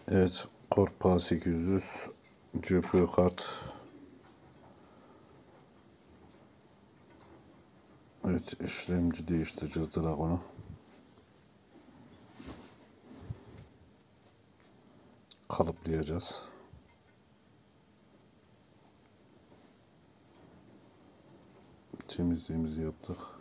Evet, Corpa 800 GPU kart. Evet, işlemci değiştireceğiz Dragon'u. Kalıplayacağız. Temizliğimizi yaptık.